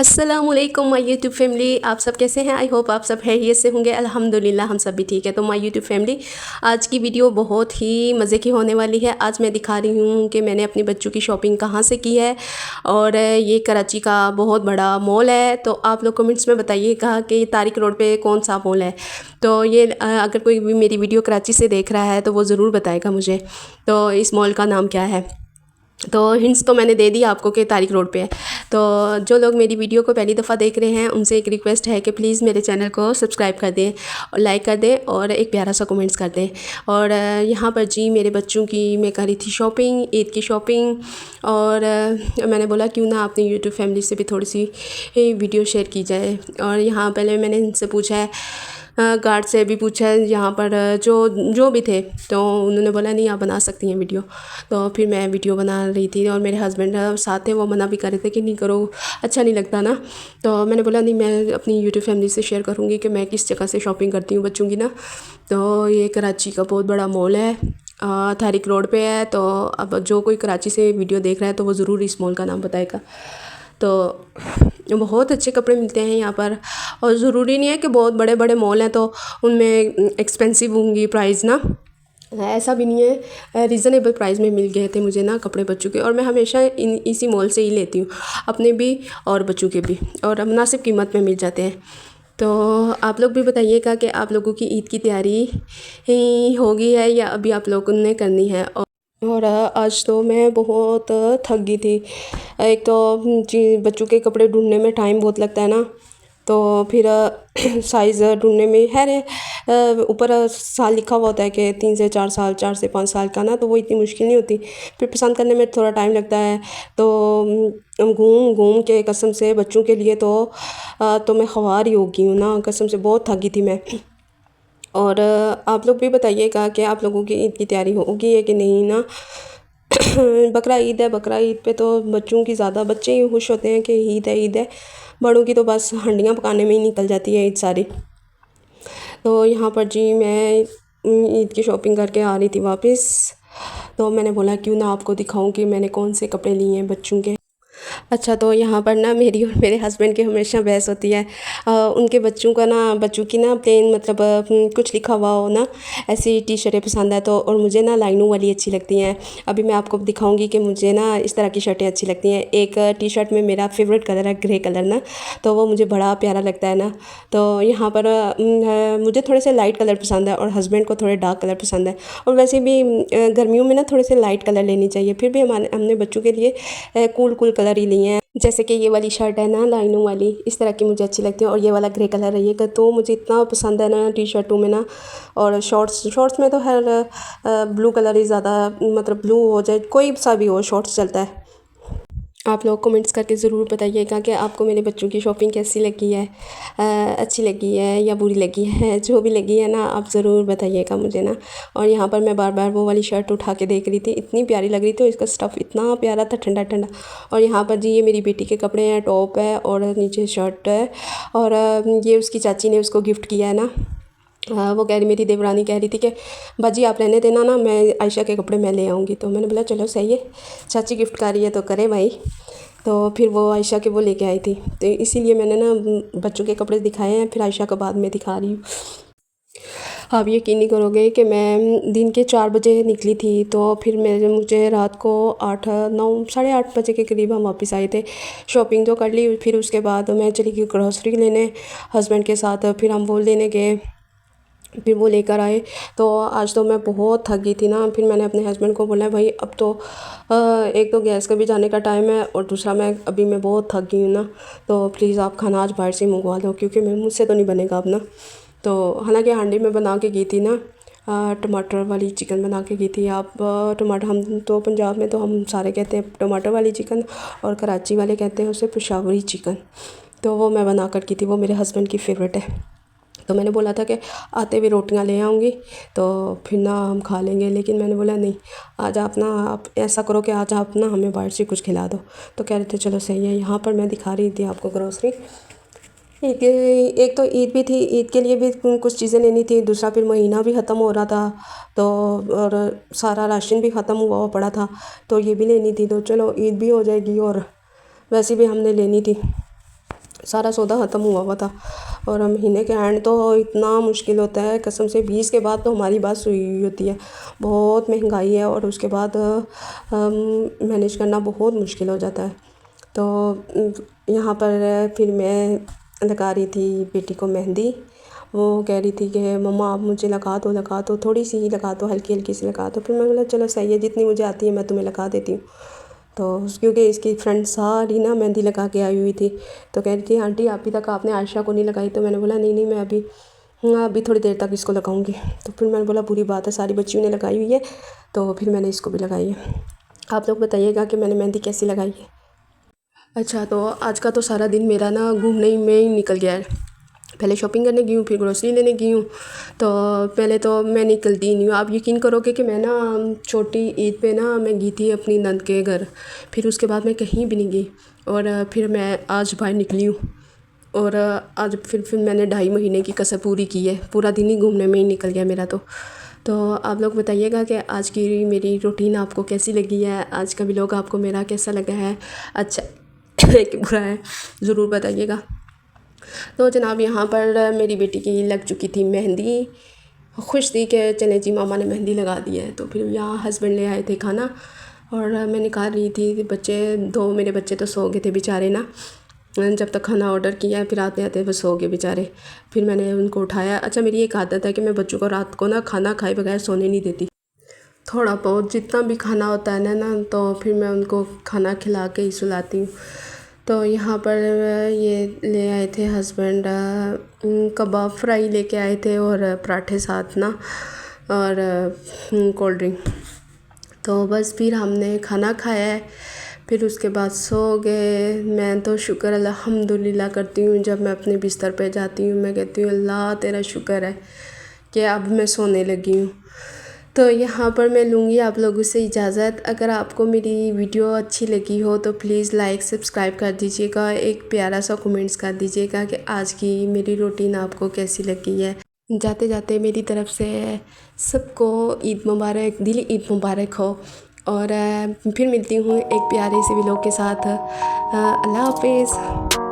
अस्सलामुअलैकुम my YouTube family, आप सब कैसे हैं। आई होप आप सब खैरियत से होंगे। अल्हम्दुलिल्लाह हम सब भी ठीक है। तो माय यूट्यूब फैमिली, आज की वीडियो बहुत ही मज़े की होने वाली है। आज मैं दिखा रही हूँ कि मैंने अपने बच्चों की शॉपिंग कहाँ से की है। और ये कराची का बहुत बड़ा मॉल है। तो आप लोग कमेंट्स में बताइएगा कि तारिक रोड पे कौन सा मॉल है। तो ये अगर कोई भी मेरी वीडियो कराची से देख रहा है तो वो ज़रूर बताएगा मुझे तो इस मॉल का नाम क्या है। तो हिंट्स तो मैंने दे दी आपको कि तारिक रोड पे है। तो जो लोग मेरी वीडियो को पहली दफ़ा देख रहे हैं उनसे एक रिक्वेस्ट है कि प्लीज़ मेरे चैनल को सब्सक्राइब कर दें और लाइक कर दें और एक प्यारा सा कमेंट्स कर दें। और यहाँ पर जी मेरे बच्चों की मैं कर रही थी शॉपिंग, ईद की शॉपिंग। और मैंने बोला क्यों ना अपनी यूट्यूब फैमिली से भी थोड़ी सी वीडियो शेयर की जाए। और यहाँ पहले मैंने इनसे पूछा है, गार्ड से भी पूछा है यहाँ पर जो जो भी थे, तो उन्होंने बोला नहीं आप बना सकती हैं वीडियो। तो फिर मैं वीडियो बना रही थी और मेरे हस्बैंड साथ थे, वो मना भी कर रहे थे कि नहीं करो, अच्छा नहीं लगता ना। तो मैंने बोला नहीं मैं अपनी यूट्यूब फैमिली से शेयर करूँगी कि मैं किस जगह से शॉपिंग करती हूँ बच्चों की ना। तो ये कराची का बहुत बड़ा मॉल है, तारिक रोड पे है। तो अब जो कोई कराची से वीडियो देख रहा है तो वो ज़रूर इस मॉल का नाम बताएगा। तो बहुत अच्छे कपड़े मिलते हैं यहाँ पर। और ज़रूरी नहीं है कि बहुत बड़े बड़े मॉल हैं तो उनमें एक्सपेंसिव होंगी प्राइस ना, ऐसा भी नहीं है। रीज़नेबल प्राइस में मिल गए थे मुझे ना कपड़े बच्चों के। और मैं हमेशा इसी मॉल से ही लेती हूँ, अपने भी और बच्चों के भी, और मुनासिब कीमत में मिल जाते हैं। तो आप लोग भी बताइएगा कि आप लोगों की ईद की तैयारी हो गई है या अभी आप लोगों ने करनी है। और आज तो मैं बहुत थक गई थी। एक तो जी बच्चों के कपड़े ढूंढने में टाइम बहुत लगता है ना, तो फिर साइज़ ढूंढने में है ऊपर साल लिखा हुआ होता है कि 3 से 4 साल, 4 से 5 साल का ना, तो वो इतनी मुश्किल नहीं होती। फिर पसंद करने में थोड़ा टाइम लगता है। तो घूम घूम के कसम से बच्चों के लिए तो मैं ख्वार ही हो गई हूँ ना, कसम से बहुत थक गई थी मैं। और आप लोग भी बताइएगा कि आप लोगों की ईद की तैयारी होगी है कि नहीं ना। बकरा ईद है, बकरा ईद पे तो बच्चों की ज़्यादा, बच्चे ही खुश होते हैं कि ईद है ईद है। बड़ों की तो बस हंडियाँ पकाने में ही निकल जाती है ईद सारी। तो यहाँ पर जी मैं ईद की शॉपिंग करके आ रही थी वापस। तो मैंने बोला क्यों ना आपको दिखाऊं कि मैंने कौन से कपड़े लिए हैं बच्चों के। अच्छा, तो यहाँ पर ना मेरी और मेरे हस्बैंड की हमेशा बहस होती है। उनके बच्चों का ना, बच्चों की ना प्लेन मतलब कुछ लिखा हुआ हो ना, ऐसी टी शर्टें पसंद है। तो और मुझे ना लाइनों वाली अच्छी लगती हैं। अभी मैं आपको दिखाऊंगी कि मुझे ना इस तरह की शर्टें अच्छी लगती हैं। एक टी शर्ट में मेरा फेवरेट कलर है ग्रे कलर ना, तो वो मुझे बड़ा प्यारा लगता है ना। तो यहाँ पर मुझे थोड़े से लाइट कलर पसंद है और हस्बैंड को थोड़े डार्क कलर पसंद है। और वैसे भी गर्मियों में ना थोड़े से लाइट कलर लेनी चाहिए। फिर भी हमने बच्चों के लिए कूल कूल कलर ही लिए हैं। जैसे कि ये वाली शर्ट है ना लाइनों वाली, इस तरह की मुझे अच्छी लगती है। और ये वाला ग्रे कलर है, ये तो मुझे इतना पसंद है ना टी शर्टों में ना। और शॉर्ट्स में तो हर ब्लू कलर ही ज़्यादा, मतलब ब्लू हो जाए कोई सा भी हो, शॉर्ट्स चलता है। आप लोग कमेंट्स करके ज़रूर बताइएगा कि आपको मेरे बच्चों की शॉपिंग कैसी लगी है, अच्छी लगी है या बुरी लगी है। जो भी लगी है ना आप ज़रूर बताइएगा मुझे ना। और यहाँ पर मैं बार बार वो वाली शर्ट उठा के देख रही थी, इतनी प्यारी लग रही थी। इसका स्टफ़ इतना प्यारा था, ठंडा ठंडा। और यहाँ पर जी ये मेरी बेटी के कपड़े हैं, टॉप है और नीचे शर्ट है। और ये उसकी चाची ने उसको गिफ्ट किया है ना। वो कह रही, मेरी देवरानी कह रही थी कि बाजी आप रहने देना ना, मैं आयशा के कपड़े मैं ले आऊँगी। तो मैंने बोला चलो सही है, चाची गिफ्ट कर रही है तो करे भाई। तो फिर वो आयशा के वो लेके आई थी, तो इसीलिए मैंने ना बच्चों के कपड़े दिखाए हैं, फिर आयशा को बाद में दिखा रही हूँ। आप यकीन नहीं करोगे कि मैं दिन के 4 बजे निकली थी, तो फिर मुझे रात को 8 9 साढ़े 8 बजे के करीब हम वापस आए थे। शॉपिंग तो कर ली, फिर उसके बाद मैं चली गई ग्रॉसरी लेने हस्बैंड के साथ। फिर हम वो लेने गए, फिर वो लेकर आए। तो आज तो मैं बहुत थक गई थी ना। फिर मैंने अपने हस्बैंड को बोला भाई अब तो एक तो गैस का भी जाने का टाइम है और दूसरा मैं बहुत थक गई हूँ ना, तो प्लीज़ आप खाना आज बाहर से मंगवा दो क्योंकि मुझसे तो नहीं बनेगा अब ना। तो हालांकि हांडी में बना के गई थी ना, टमाटर वाली चिकन बना के गई थी। आप टमाटर, हम तो पंजाब में तो हम सारे कहते हैं टमाटर वाली चिकन, और कराची वाले कहते हैं उसे पेशावरी चिकन। तो वो मैं बना कर की थी, वो मेरे हस्बैंड की फ़ेवरेट है। तो मैंने बोला था कि आते हुए रोटियां ले आऊँगी तो फिर ना हम खा लेंगे, लेकिन मैंने बोला नहीं, आज आप ऐसा करो कि आज आप ना हमें बाहर से कुछ खिला दो। तो कह रहे थे चलो सही है। यहाँ पर मैं दिखा रही थी आपको ग्रोसरी। एक तो ईद भी थी, ईद के लिए भी कुछ चीज़ें लेनी थी, दूसरा फिर महीना भी ख़त्म हो रहा था तो, और सारा राशन भी ख़त्म हुआ पड़ा था, तो ये भी लेनी थी। तो चलो ईद भी हो जाएगी और वैसे भी हमने लेनी थी। सारा सौदा ख़त्म हुआ हुआ था। और महीने के एंड तो इतना मुश्किल होता है कसम से, 20 के बाद तो हमारी बात सुई हुई होती है। बहुत महंगाई है और उसके बाद मैनेज करना बहुत मुश्किल हो जाता है। तो यहाँ पर फिर मैं लगा रही थी बेटी को मेहंदी। वो कह रही थी कि मम्मा आप मुझे लगा दो, थोड़ी सी ही लगा दो, हल्की हल्की सी लगा दो। फिर मैं बोला चलो सही है, जितनी मुझे आती है मैं तुम्हें लगा देती हूँ। तो क्योंकि इसकी फ्रेंड सारी ना मेहंदी लगा के आई हुई थी, तो कह रही थी आंटी अभी तक आपने आयशा को नहीं लगाई। तो मैंने बोला नहीं मैं अभी थोड़ी देर तक इसको लगाऊंगी। तो फिर मैंने बोला बुरी बात है, सारी बच्चियों ने लगाई हुई है, तो फिर मैंने इसको भी लगाई है। आप लोग बताइएगा कि मैंने मेहंदी कैसी लगाई है। अच्छा, तो आज का तो सारा दिन मेरा ना घूमने में ही निकल गया है। पहले शॉपिंग करने गई हूँ, फिर ग्रोसरी लेने गई हूँ। तो पहले तो मैं निकलती नहीं हूँ, आप यकीन करोगे कि मैं ना छोटी ईद पे ना मैं गई थी अपनी नंद के घर। फिर उसके बाद मैं कहीं भी नहीं गई और फिर मैं आज बाहर निकली हूँ। और आज फिर मैंने 2.5 महीने की कसर पूरी की है। पूरा दिन ही घूमने में ही निकल गया मेरा। तो आप लोग बताइएगा कि आज की मेरी रूटीन आपको कैसी लगी है, आज का व्लॉग आपको मेरा कैसा लगा है, अच्छा है कि बुरा है, ज़रूर बताइएगा। तो जनाब यहाँ पर मेरी बेटी की लग चुकी थी मेहंदी। खुश थी कि चले जी मामा ने मेहंदी लगा दी है। तो फिर यहाँ हस्बैंड ले आए थे खाना और मैं निकाल रही थी। मेरे बच्चे तो सो गए थे बेचारे ना, जब तक खाना ऑर्डर किया फिर आते आते वो सो गए बेचारे। फिर मैंने उनको उठाया। अच्छा, मेरी एक आदत है कि मैं बच्चों को रात को ना खाना खाए बगैर सोने नहीं देती। थोड़ा बहुत जितना भी खाना होता है ना तो फिर मैं उनको खाना खिला के ही सुलाती हूँ। तो यहाँ पर ये ले आए थे हस्बैंड कबाब फ्राई लेके आए थे और पराठे साथ ना, और कोल्ड ड्रिंक। तो बस फिर हमने खाना खाया है, फिर उसके बाद सो गए। मैं तो शुक्र अल्हम्दुलिल्लाह करती हूँ जब मैं अपने बिस्तर पे जाती हूँ, मैं कहती हूँ अल्लाह तेरा शुक्र है कि अब मैं सोने लगी हूँ। तो यहाँ पर मैं लूँगी आप लोगों से इजाज़त। अगर आपको मेरी वीडियो अच्छी लगी हो तो प्लीज़ लाइक सब्सक्राइब कर दीजिएगा, एक प्यारा सा कमेंट्स कर दीजिएगा कि आज की मेरी रूटीन आपको कैसी लगी है। जाते जाते मेरी तरफ से सबको ईद मुबारक, दिली ईद मुबारक हो। और फिर मिलती हूँ एक प्यारे से व्लॉग के साथ। अल्लाह हाफिज़।